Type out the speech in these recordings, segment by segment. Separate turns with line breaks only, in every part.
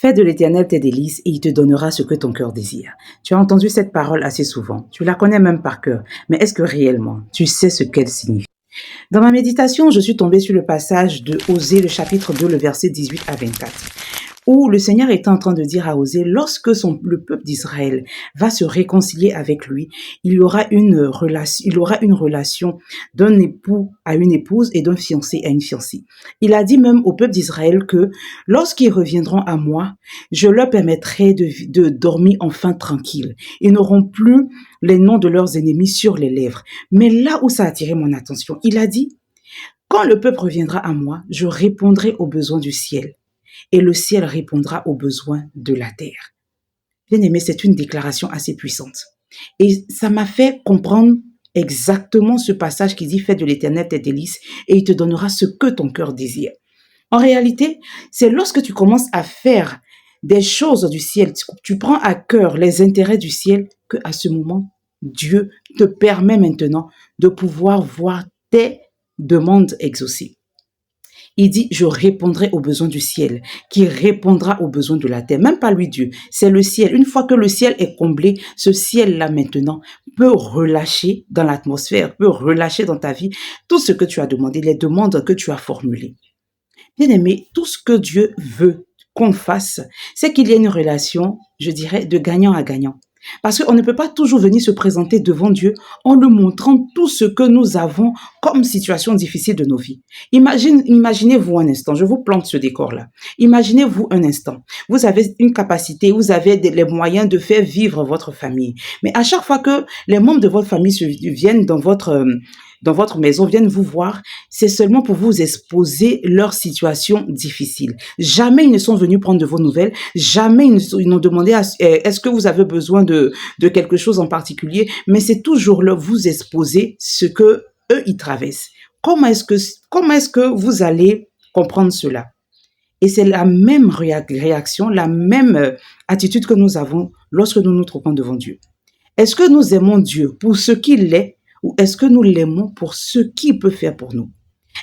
Fais de l'Éternel tes délices et il te donnera ce que ton cœur désire. Tu as entendu cette parole assez souvent. Tu la connais même par cœur. Mais est-ce que réellement, tu sais ce qu'elle signifie? Dans ma méditation, je suis tombée sur le passage de Osée, le chapitre 2, le verset 18 à 24. Où le Seigneur est en train de dire à Osée, lorsque le peuple d'Israël va se réconcilier avec lui, il aura une relation d'un époux à une épouse et d'un fiancé à une fiancée. Il a dit même au peuple d'Israël que lorsqu'ils reviendront à moi, je leur permettrai de dormir enfin tranquille. Ils n'auront plus les noms de leurs ennemis sur les lèvres. Mais là où ça a attiré mon attention, il a dit, quand le peuple reviendra à moi, je répondrai aux besoins du ciel et le ciel répondra aux besoins de la terre. Bien aimé, c'est une déclaration assez puissante. Et ça m'a fait comprendre exactement ce passage qui dit « Fais de l'Éternel tes délices et il te donnera ce que ton cœur désire ». En réalité, c'est lorsque tu commences à faire des choses du ciel, tu prends à cœur les intérêts du ciel, qu'à ce moment, Dieu te permet maintenant de pouvoir voir tes demandes exaucées. Il dit, je répondrai aux besoins du ciel, qui répondra aux besoins de la terre. Même pas lui Dieu, c'est le ciel. Une fois que le ciel est comblé, ce ciel-là maintenant peut relâcher dans l'atmosphère, peut relâcher dans ta vie tout ce que tu as demandé, les demandes que tu as formulées. Bien aimé, tout ce que Dieu veut qu'on fasse, c'est qu'il y ait une relation, je dirais, de gagnant à gagnant. Parce qu'on ne peut pas toujours venir se présenter devant Dieu en lui montrant tout ce que nous avons comme situation difficile de nos vies. Imaginez-vous un instant, je vous plante ce décor-là. Imaginez-vous un instant, vous avez une capacité, vous avez les moyens de faire vivre votre famille. Mais à chaque fois que les membres de votre famille viennent dans votre maison, viennent vous voir, c'est seulement pour vous exposer leur situation difficile. Jamais ils ne sont venus prendre de vos nouvelles, jamais ils n'ont demandé est-ce que vous avez besoin de quelque chose en particulier, mais c'est toujours leur vous exposer ce que eux ils traversent. Comment est-ce que vous allez comprendre cela? Et c'est la même réaction, la même attitude que nous avons lorsque nous nous trouvons devant Dieu. Est-ce que nous aimons Dieu pour ce qu'il est ou est-ce que nous l'aimons pour ce qu'il peut faire pour nous?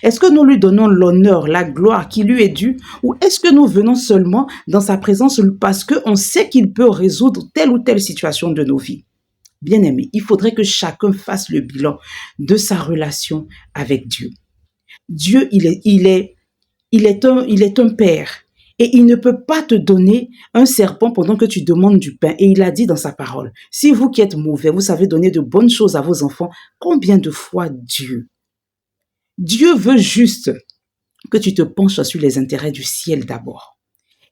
Est-ce que nous lui donnons l'honneur, la gloire qui lui est due ou est-ce que nous venons seulement dans sa présence parce qu'on sait qu'il peut résoudre telle ou telle situation de nos vies? Bien aimé, il faudrait que chacun fasse le bilan de sa relation avec Dieu. Dieu, il est un père. Et il ne peut pas te donner un serpent pendant que tu demandes du pain. Et il a dit dans sa parole, si vous qui êtes mauvais, vous savez donner de bonnes choses à vos enfants, combien de fois Dieu veut juste que tu te penches sur les intérêts du ciel d'abord.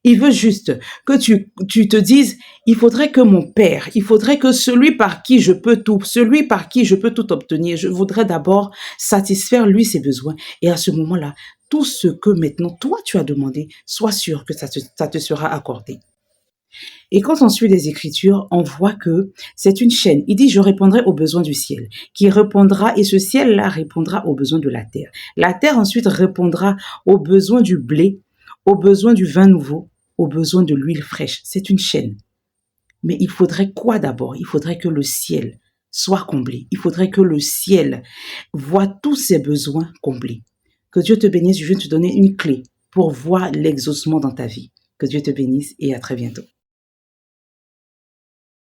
Il veut juste que tu te dises, il faudrait que mon Père, il faudrait que celui par qui je peux tout obtenir, je voudrais d'abord satisfaire lui ses besoins. Et à ce moment-là, tout ce que maintenant toi tu as demandé, sois sûr que ça te sera accordé. Et quand on suit les Écritures, on voit que c'est une chaîne. Il dit, je répondrai aux besoins du ciel, qui répondra, et ce ciel-là répondra aux besoins de la terre. La terre ensuite répondra aux besoins du blé, aux besoins du vin nouveau, aux besoins de l'huile fraîche. C'est une chaîne. Mais il faudrait quoi d'abord? Il faudrait que le ciel soit comblé. Il faudrait que le ciel voit tous ses besoins comblés. Que Dieu te bénisse. Je vais te donner une clé pour voir l'exaucement dans ta vie. Que Dieu te bénisse et à très bientôt.